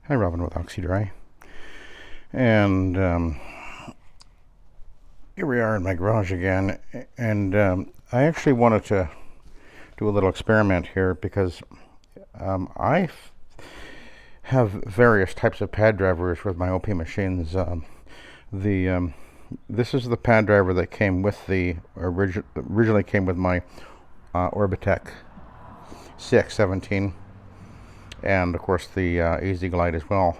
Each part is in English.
Hi, Robin with Oxy-Dry. And here we are in my garage again. And I actually wanted to do a little experiment here because I have various types of pad drivers with my OP machines. This is the pad driver that came with the originally came with my Orbitec CX17, and of course the Oxy-Dry as well.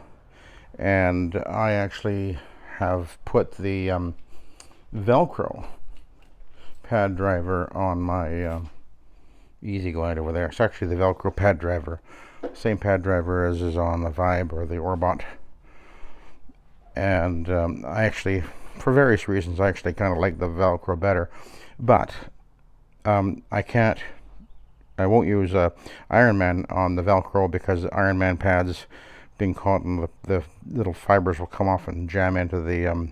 And I actually have put the Velcro pad driver on my Oxy-Dry over there. It's actually the Velcro pad driver, same pad driver as is on the Vibe or the Orbot. And I actually, for various reasons, I actually kind of like the Velcro better, but I won't use Iron Man on the Velcro because the Iron Man pads being caught in the little fibers will come off and jam into the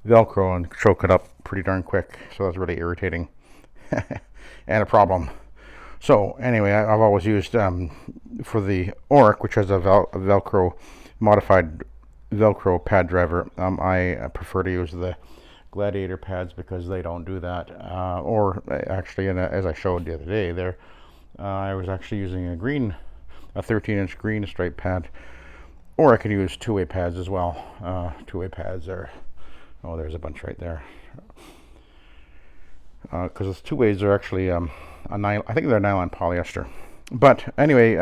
Velcro and choke it up pretty darn quick. So that's really irritating and a problem. So anyway, I've always used for the Oric, which has a Velcro modified Velcro pad driver. I prefer to use the Gladiator pads because they don't do that. Or actually, as I showed the other day, there I was actually using a 13-inch green stripe pad, or I could use two-way pads as well. Two-way pads are, oh, there's a bunch right there. Because those two-ways are actually I think they're nylon polyester. But anyway,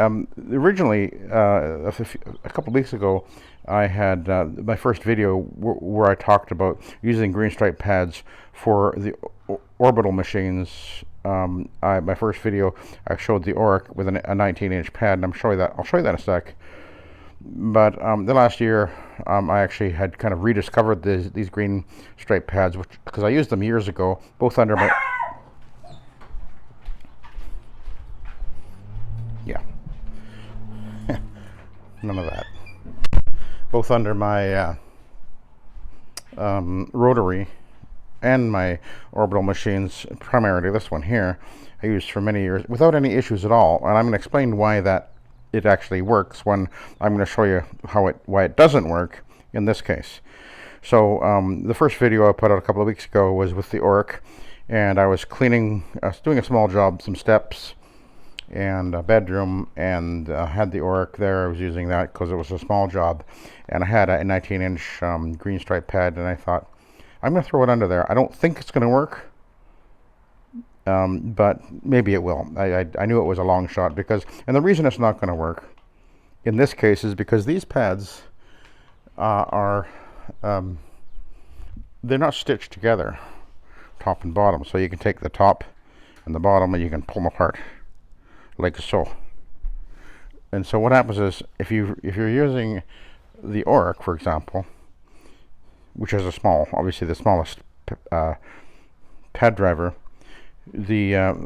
originally, a couple of weeks ago, I had my first video where I talked about using green stripe pads for the orbital machines. My first video, I showed the Oric with a 19-inch pad, and I'll show you that in a sec. But the last year, I actually had kind of rediscovered these green stripe pads, because I used them years ago, both under my... Yeah. None of that. Both under my rotary and my orbital machines, primarily this one here, I used for many years without any issues at all. And I'm going to explain why it actually works when I'm going to show you why it doesn't work in this case. So the first video I put out a couple of weeks ago was with the Oric, and I was doing a small job, some steps and a bedroom, and had the Oric there. I was using that because it was a small job, and I had a 19-inch green stripe pad, and I thought, I'm going to throw it under there. I don't think it's going to work, but maybe it will. I knew it was a long shot, and the reason it's not going to work in this case is because these pads they're not stitched together, top and bottom, so you can take the top and the bottom and you can pull them apart like so. And so what happens is, if you're using the Oric, for example, which is obviously the smallest pad driver,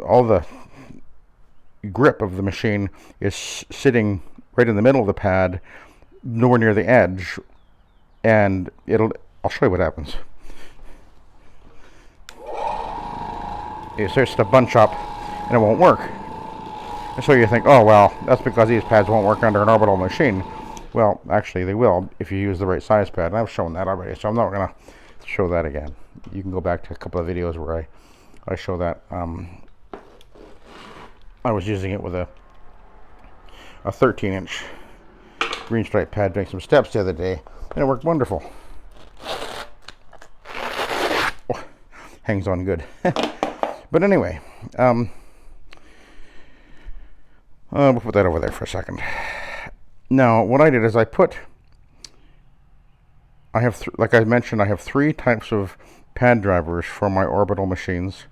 all the grip of the machine is sitting right in the middle of the pad, nowhere near the edge, and I'll show you what happens. It starts to bunch up and it won't work. And so you think, oh well, that's because these pads won't work under an orbital machine. Well, actually they will if you use the right size pad, and I've shown that already, so I'm not going to show that again. You can go back to a couple of videos where I show that. I was using it with a 13-inch green stripe pad doing some steps the other day, and it worked wonderful. Oh, hangs on good. But anyway, we'll put that over there for a second. Now, what I did is like I mentioned, I have three types of pad drivers for my orbital machines,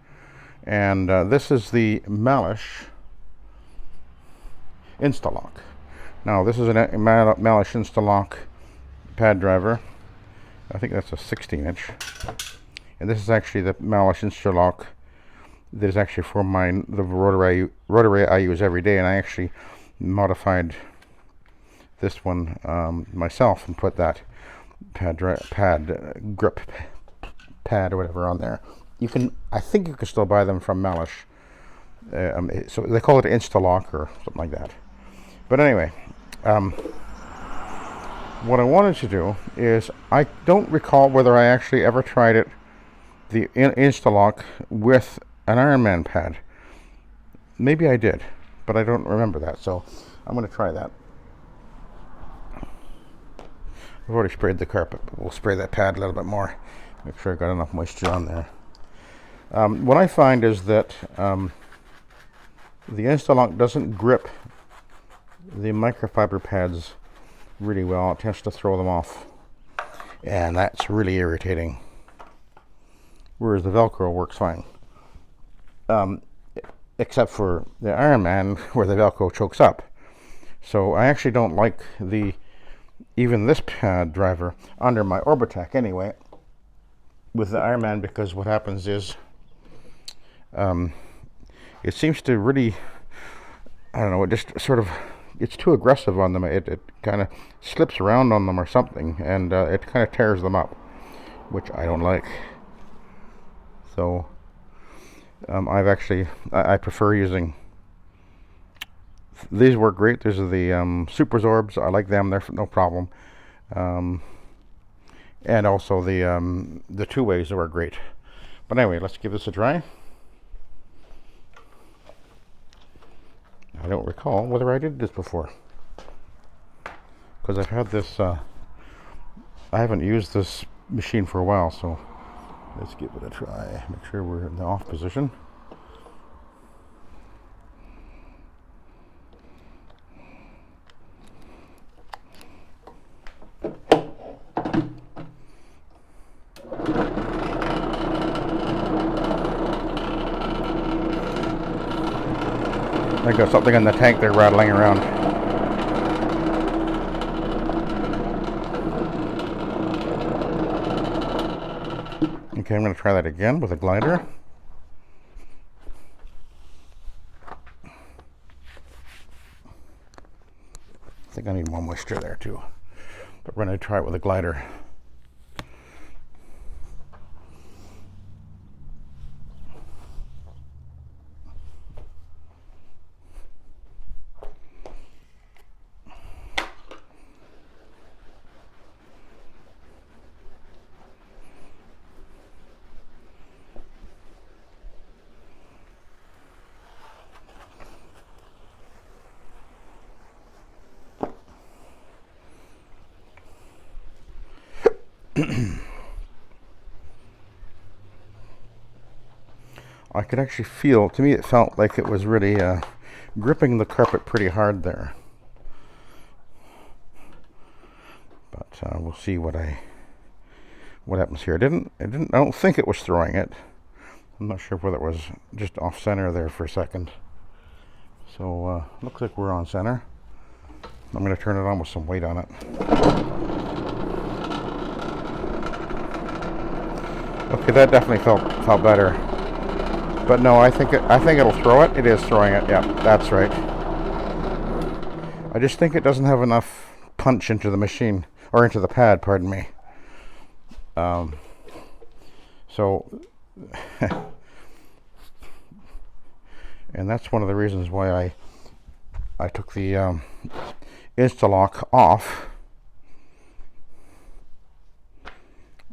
and this is the Malish Instaloc. Now, this is a Malish Instaloc pad driver. I think that's a 16-inch, and this is actually the Malish Instaloc that is actually for the rotary I use every day, and I actually modified this one myself and put that grip pad or whatever on there. I think you can still buy them from Malish. So they call it Instaloc or something like that. But anyway, What I wanted to do is, I don't recall whether I actually ever tried it, the Instaloc, with an Ironman pad. Maybe I did, but I don't remember that, so I'm going to try that. I've already sprayed the carpet, but we'll spray that pad a little bit more. Make sure I got enough moisture on there. What I find is that the Instaloc doesn't grip the microfiber pads really well. It tends to throw them off, and that's really irritating. Whereas the Velcro works fine, except for the Ironman where the Velcro chokes up. So I actually don't like even this pad driver under my Orbitec anyway with the Ironman, because what happens is it seems to really, I don't know, it just sort of, it's too aggressive on them. It kind of slips around on them or something, and it kind of tears them up, which I don't like. So I prefer using, these work great. These are the Super Zorbs. I like them. They're no problem. And also the two ways are great. But anyway, let's give this a try. I don't recall whether I did this before, because I've had this, I haven't used this machine for a while, so let's give it a try. Make sure we're in the off position. I got something in the tank there rattling around. Okay, I'm going to try that again with a glider. I think I need more moisture there too, but we're going to try it with a glider. I could actually feel, to me it felt like it was really gripping the carpet pretty hard there. But we'll see what happens here. I don't think it was throwing it. I'm not sure whether it was just off center there for a second. So looks like we're on center. I'm going to turn it on with some weight on it. Okay, that definitely felt better. But no, I think it'll throw it. It is throwing it. Yeah, that's right. I just think it doesn't have enough punch into the machine, or into the pad, pardon me. So and that's one of the reasons why I took the Instaloc off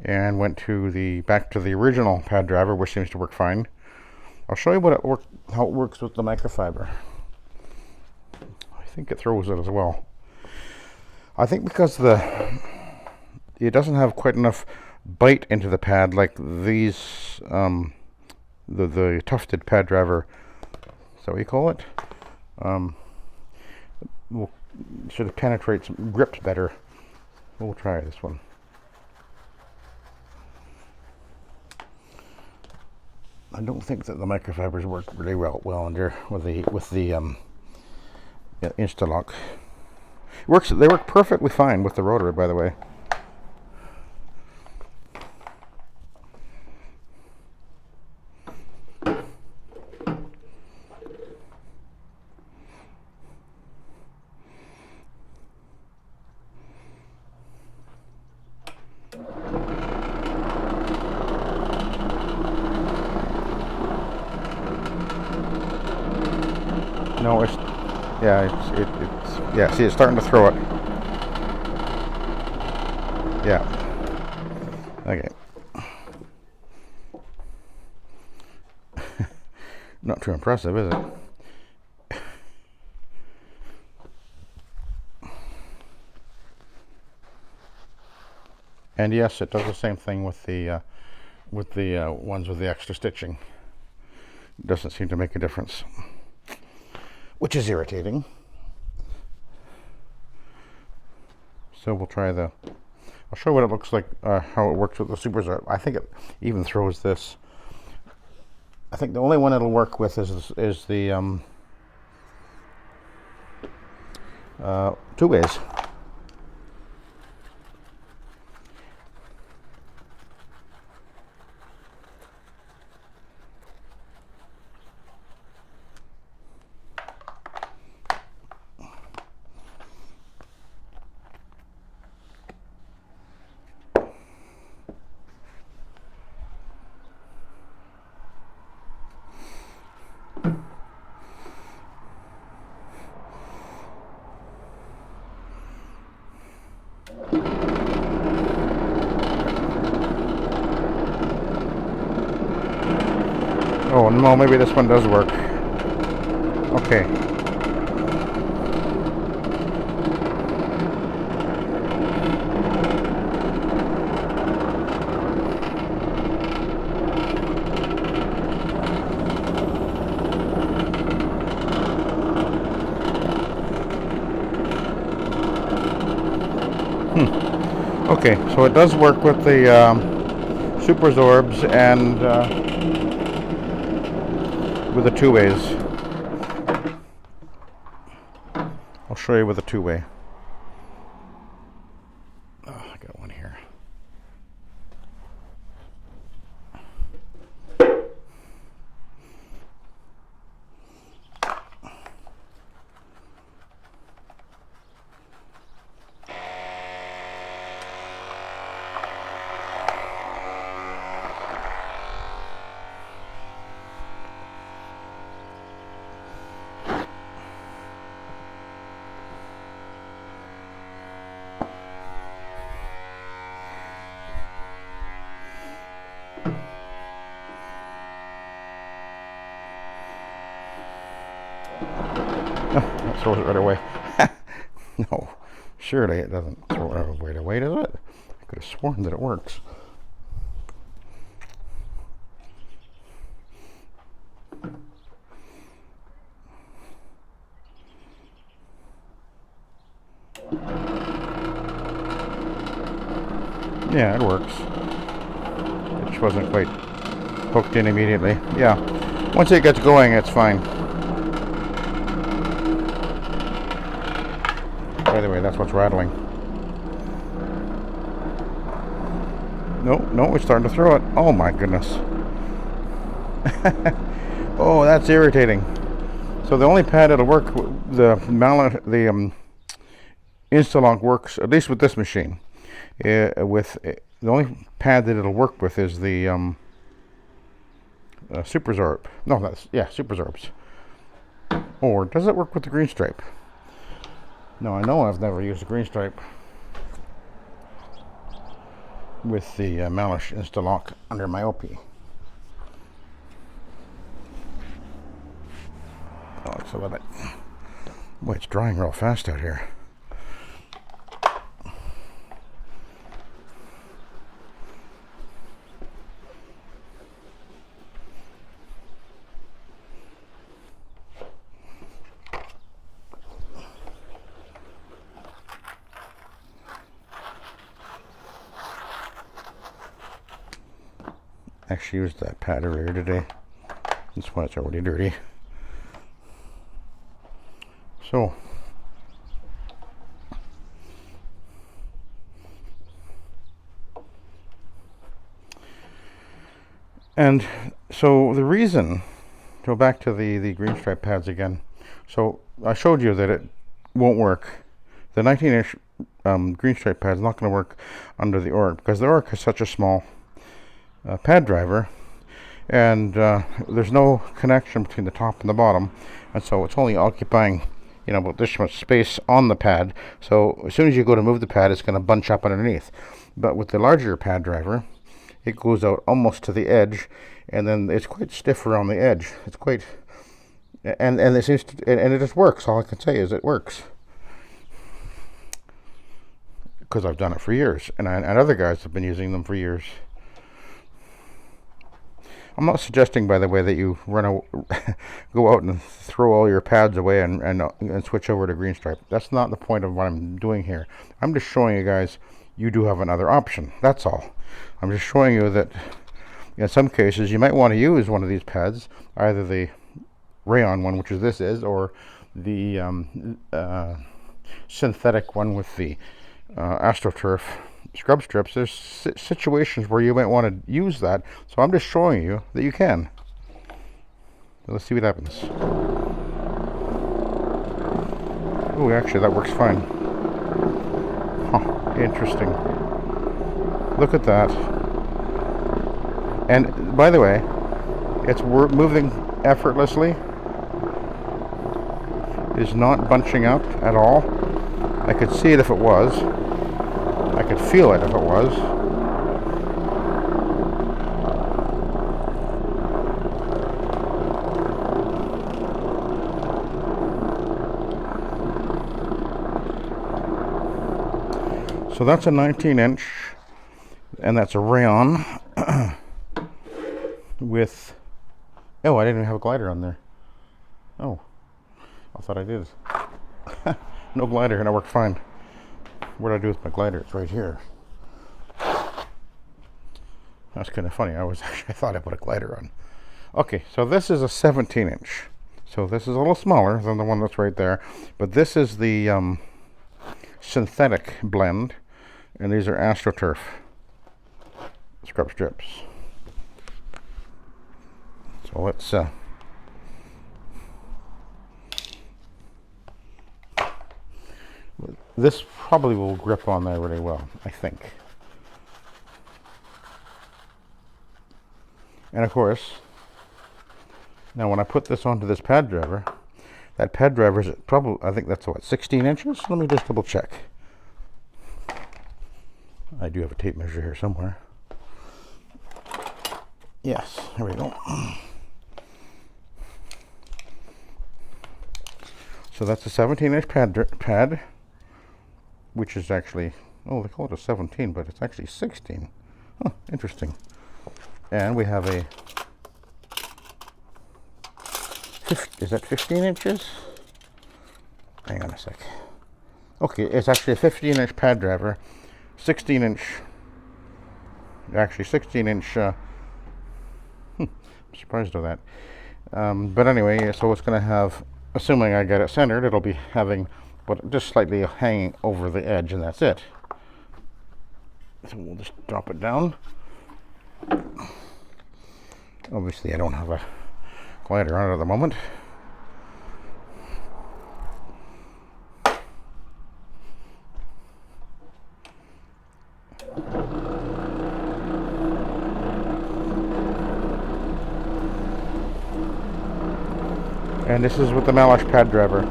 and went to back to the original pad driver, which seems to work fine. I'll show you how it works with the microfiber. I think it throws it as well. I think because it doesn't have quite enough bite into the pad like these, the tufted pad driver, is that what you call it? Sort of penetrates, grips better. We'll try this one. I don't think that the microfibers work really well under with the Instaloc. They work perfectly fine with the rotary, by the way. No, it's see, it's starting to throw it. Yeah. Okay. Not too impressive, is it? And yes, it does the same thing with the ones with the extra stitching. It doesn't seem to make a difference, which is irritating. So we'll try the. I'll show what it looks like, how it works with the Super Zarp. I think it even throws this. I think the only one it'll work with is the two ways. Oh no, maybe this one does work. Okay. Okay, so it does work with the Super Zorbs and with the two ways. I'll show you with a two-way. Oh, I got one here. That throws it right away. No, surely it doesn't throw it right away, does it? I could have sworn that it works. Yeah, it works. It just wasn't quite hooked in immediately. Yeah, once it gets going, it's fine. By the way, that's what's rattling. No, it's starting to throw it. Oh my goodness. Oh, that's irritating. So the only pad that'll work, the Instaloc works, at least with this machine. The only pad that it'll work with is the Super Zarp. No, Super Zarps. Or does it work with the green stripe? No, I know I've never used a green stripe with the Malish Instaloc under my OP. Oh, it's a little bit. Boy, it's drying real fast out here. Actually used that pad earlier today. That's why it's already dirty. So the reason, go back to the green stripe pads again. So I showed you that it won't work. The 19-inch green stripe pad is not going to work under the Orc because the Orc is such a small pad driver, and there's no connection between the top and the bottom, and so it's only occupying about this much space on the pad. So as soon as you go to move the pad, it's going to bunch up underneath. But with the larger pad driver, it goes out almost to the edge, and then it's quite stiff around the edge. It's quite, and it seems to, and it just works. All I can say is it works, because I've done it for years, and other guys have been using them for years. I'm not suggesting, by the way, that you go out and throw all your pads away and switch over to green stripe. That's not the point of what I'm doing here. I'm just showing you guys you do have another option. That's all. I'm just showing you that in some cases you might want to use one of these pads, either the rayon one, which is this is, or the synthetic one with the AstroTurf scrub strips. There's situations where you might want to use that, so I'm just showing you that you can. So let's see what happens. Oh, actually that works fine. Huh, interesting. Look at that. And by the way, it's moving effortlessly. It's not bunching up at all. I could see it if it was. I could feel it if it was. So that's a 19-inch, and that's a rayon with, oh, I didn't even have a glider on there. Oh, I thought I did. No glider, and it worked fine. What did I do with my glider? It's right here. That's kind of funny. I thought I put a glider on. Okay, so this is a 17-inch. So this is a little smaller than the one that's right there, but this is the synthetic blend, and these are AstroTurf scrub strips. So let's this probably will grip on there really well, I think. And of course, now when I put this onto this pad driver, that pad driver is probably, I think that's what, 16 inches? Let me just double check. I do have a tape measure here somewhere. Yes, here we go. So that's a 17-inch pad, which is actually, oh, they call it a 17, but it's actually 16. Huh, interesting. And we have a, is that 15 inches? Hang on a sec. Okay, it's actually a 15-inch pad driver, 16-inch, actually 16-inch, I'm surprised of that. But anyway, so it's going to have, assuming I get it centered, it'll be having, but just slightly hanging over the edge, and that's it. So we'll just drop it down. Obviously I don't have a glider on it at the moment. And this is with the Malish pad driver.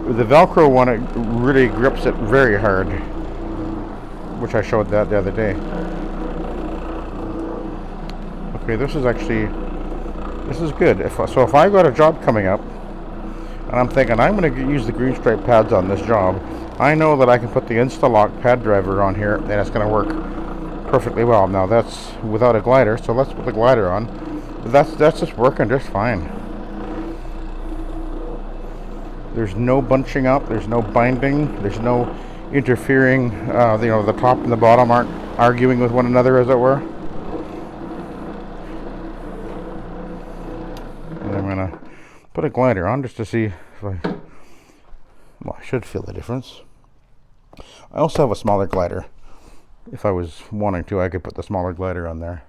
With the Velcro one, it really grips it very hard, which I showed that the other day. Okay, this is actually, this is good. If I got a job coming up, and I'm thinking I'm going to use the green stripe pads on this job, I know that I can put the Instaloc pad driver on here, and it's going to work perfectly well. Now that's without a glider, so let's put the glider on. That's just working just fine. There's no bunching up, there's no binding, there's no interfering, the top and the bottom aren't arguing with one another, as it were. And I'm gonna put a glider on just to see if I should feel the difference. I also have a smaller glider. If I was wanting to, I could put the smaller glider on there.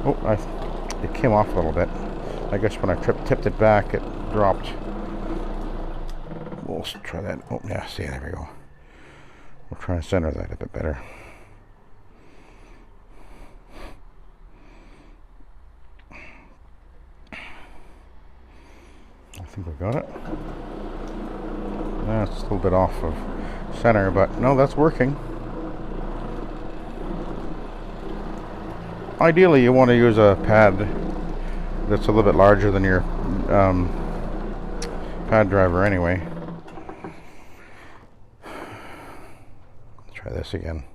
Oh, it came off a little bit. I guess when I tipped it back, it dropped. We'll try that. Oh, yeah, see, there we go. We'll try to center that a bit better. think we got it. That's a little bit off of center, but no, that's working. Ideally, you want to use a pad that's a little bit larger than your pad driver anyway. Let's try this again.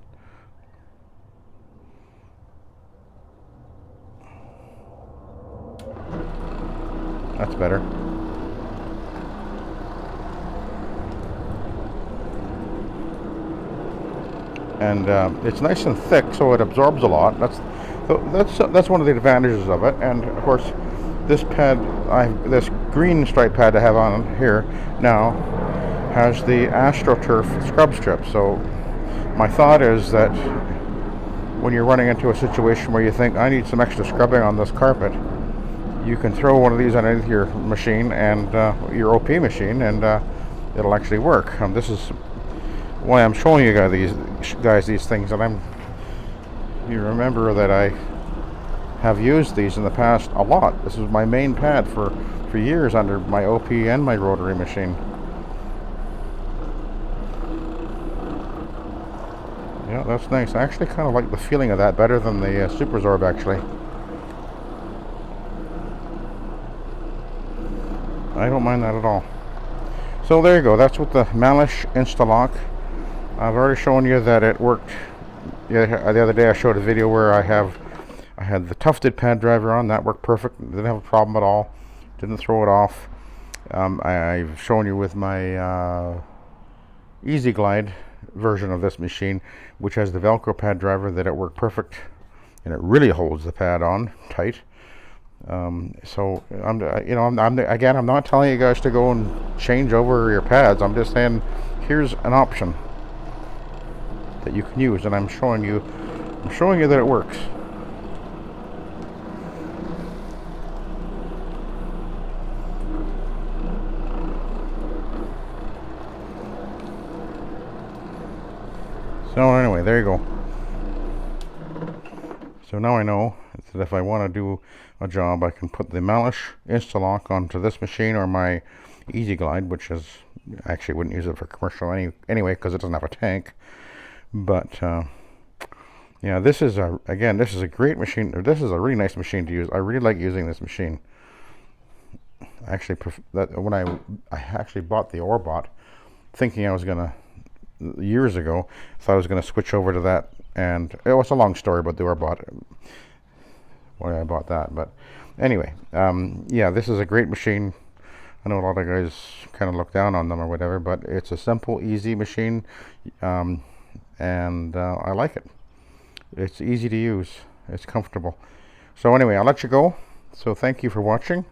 That's better. And it's nice and thick, so it absorbs a lot. That's one of the advantages of it. And of course, this pad, this green stripe pad I have on here now, has the AstroTurf scrub strip. So my thought is that when you're running into a situation where you think, I need some extra scrubbing on this carpet, you can throw one of these underneath your machine and your OP machine, and it'll actually work. This is why I'm showing you guys these things, and you remember that I have used these in the past a lot. This is my main pad for years under my OP and my rotary machine. Yeah, that's nice. I actually kind of like the feeling of that better than the Super Zorb, actually. I don't mind that at all. So there you go. That's with the Malish Instaloc. I've already shown you that it worked. Yeah, the other day I showed a video where I had the tufted pad driver on. That worked perfect. Didn't have a problem at all. Didn't throw it off. I've shown you with my Easy-Glide version of this machine, which has the Velcro pad driver, that it worked perfect, and it really holds the pad on tight. So I'm not telling you guys to go and change over your pads. I'm just saying, here's an option that you can use, and I'm showing you that it works. So anyway, there you go. So now I know that if I want to do a job, I can put the Malish Instaloc onto this machine or my Easy-Glide, which is, actually wouldn't use it for commercial anyway because it doesn't have a tank. But yeah, this is a great machine. This is a really nice machine to use. I really like using this machine. Actually, when I actually bought the Orbot, thinking I was gonna, years ago, thought I was gonna switch over to that. And it was a long story about the Orbot, why I bought that. But anyway, yeah, this is a great machine. I know a lot of guys kind of look down on them or whatever, but it's a simple, easy machine, and I like it. It's easy to use. It's comfortable. So anyway, I'll let you go. So thank you for watching,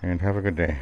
and have a good day.